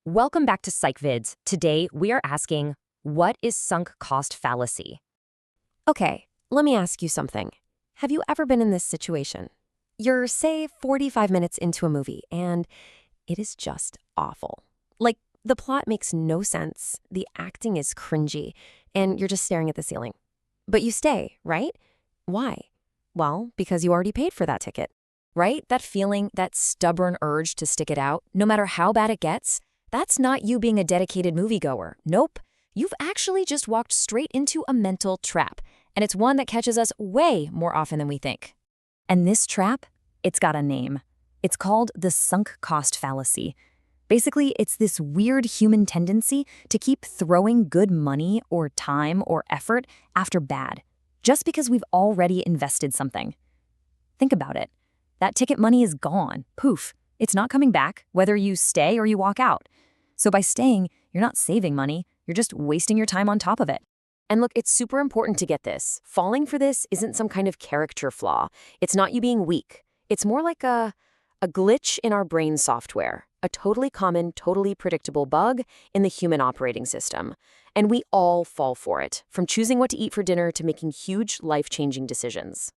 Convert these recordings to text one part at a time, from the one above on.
Welcome back to PsychVids. Today, we are asking, what is sunk cost fallacy? Okay, let me ask you something. Have you ever been in this situation? You're, say, 45 minutes into a movie, and it is just awful. Like, the plot makes no sense, the acting is cringy, and you're just staring at the ceiling. But you stay, right? Why? Well, because you already paid for that ticket. Right? That feeling, that stubborn urge to stick it out, no matter how bad it gets, that's not you being a dedicated moviegoer. Nope. You've actually just walked straight into a mental trap, and it's one that catches us way more often than we think. And this trap, it's got a name. It's called the sunk cost fallacy. Basically, it's this weird human tendency to keep throwing good money or time or effort after bad, just because we've already invested something. Think about it. That ticket money is gone. Poof. It's not coming back, whether you stay or you walk out. So by staying, you're not saving money, you're just wasting your time on top of it. And look, it's super important to get this. Falling for this isn't some kind of character flaw. It's not you being weak. It's more like a glitch in our brain software, a totally common, totally predictable bug in the human operating system. And we all fall for it, from choosing what to eat for dinner to making huge, life-changing decisions.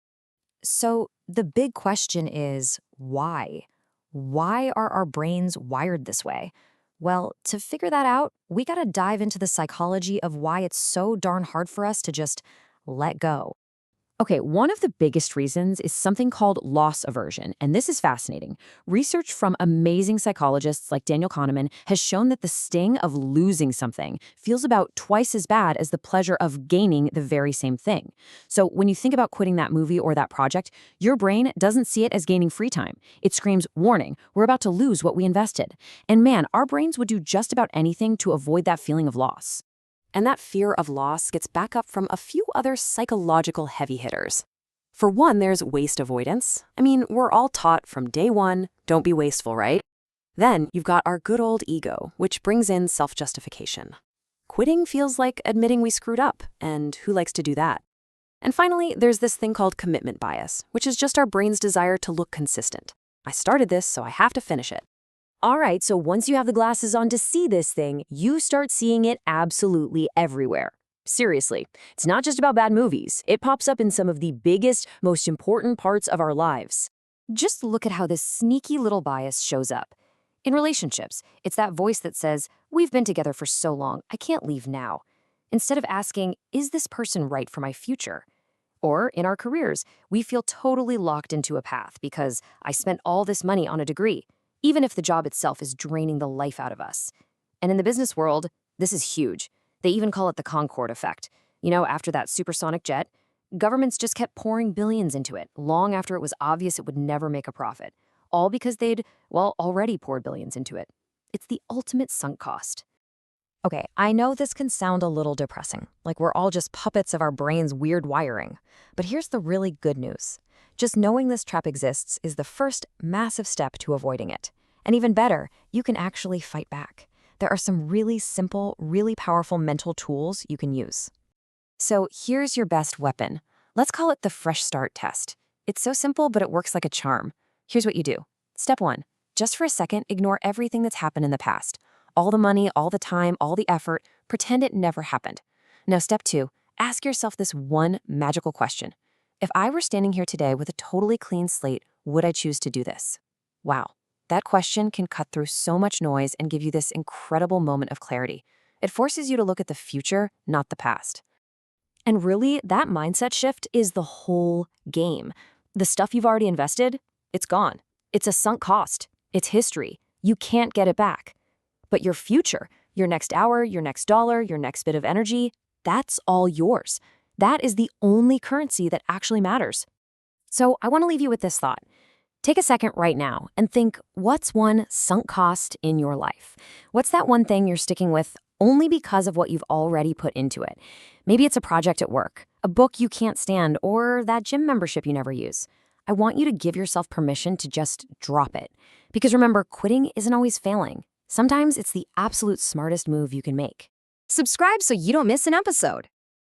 So the big question is, why? Why are our brains wired this way? Well, to figure that out, we gotta dive into the psychology of why it's so darn hard for us to just let go. Okay, one of the biggest reasons is something called loss aversion, and this is fascinating. Research from amazing psychologists like Daniel Kahneman has shown that the sting of losing something feels about twice as bad as the pleasure of gaining the very same thing. So when you think about quitting that movie or that project, your brain doesn't see it as gaining free time. It screams, warning, we're about to lose what we invested. And man, our brains would do just about anything to avoid that feeling of loss. And that fear of loss gets back up from a few other psychological heavy hitters. For one, there's waste avoidance. I mean, we're all taught from day one, don't be wasteful, right? Then you've got our good old ego, which brings in self-justification. Quitting feels like admitting we screwed up, and who likes to do that? And finally, there's this thing called commitment bias, which is just our brain's desire to look consistent. I started this, so I have to finish it. All right, so once you have the glasses on to see this thing, you start seeing it absolutely everywhere. Seriously, it's not just about bad movies. It pops up in some of the biggest, most important parts of our lives. Just look at how this sneaky little bias shows up. In relationships, it's that voice that says, we've been together for so long, I can't leave now. Instead of asking, is this person right for my future? Or in our careers, we feel totally locked into a path because I spent all this money on a degree, even if the job itself is draining the life out of us. And in the business world, this is huge. They even call it the Concorde effect. You know, after that supersonic jet, governments just kept pouring billions into it, long after it was obvious it would never make a profit. All because they'd, well, already poured billions into it. It's the ultimate sunk cost. Okay, I know this can sound a little depressing, like we're all just puppets of our brain's weird wiring. But here's the really good news. Just knowing this trap exists is the first massive step to avoiding it. And even better, you can actually fight back. There are some really simple, really powerful mental tools you can use. So here's your best weapon. Let's call it the fresh start test. It's so simple, but it works like a charm. Here's what you do. Step 1, just for a second, ignore everything that's happened in the past. All the money, all the time, all the effort, pretend it never happened. Now, step 2, ask yourself this one magical question. If I were standing here today with a totally clean slate, would I choose to do this? Wow, that question can cut through so much noise and give you this incredible moment of clarity. It forces you to look at the future, not the past. And really, that mindset shift is the whole game. The stuff you've already invested, it's gone. It's a sunk cost. It's history. You can't get it back. But your future, your next hour, your next dollar, your next bit of energy, that's all yours. That is the only currency that actually matters. So I want to leave you with this thought. Take a second right now and think, what's one sunk cost in your life? What's that one thing you're sticking with only because of what you've already put into it? Maybe it's a project at work, a book you can't stand, or that gym membership you never use. I want you to give yourself permission to just drop it. Because remember, quitting isn't always failing. Sometimes it's the absolute smartest move you can make. Subscribe so you don't miss an episode.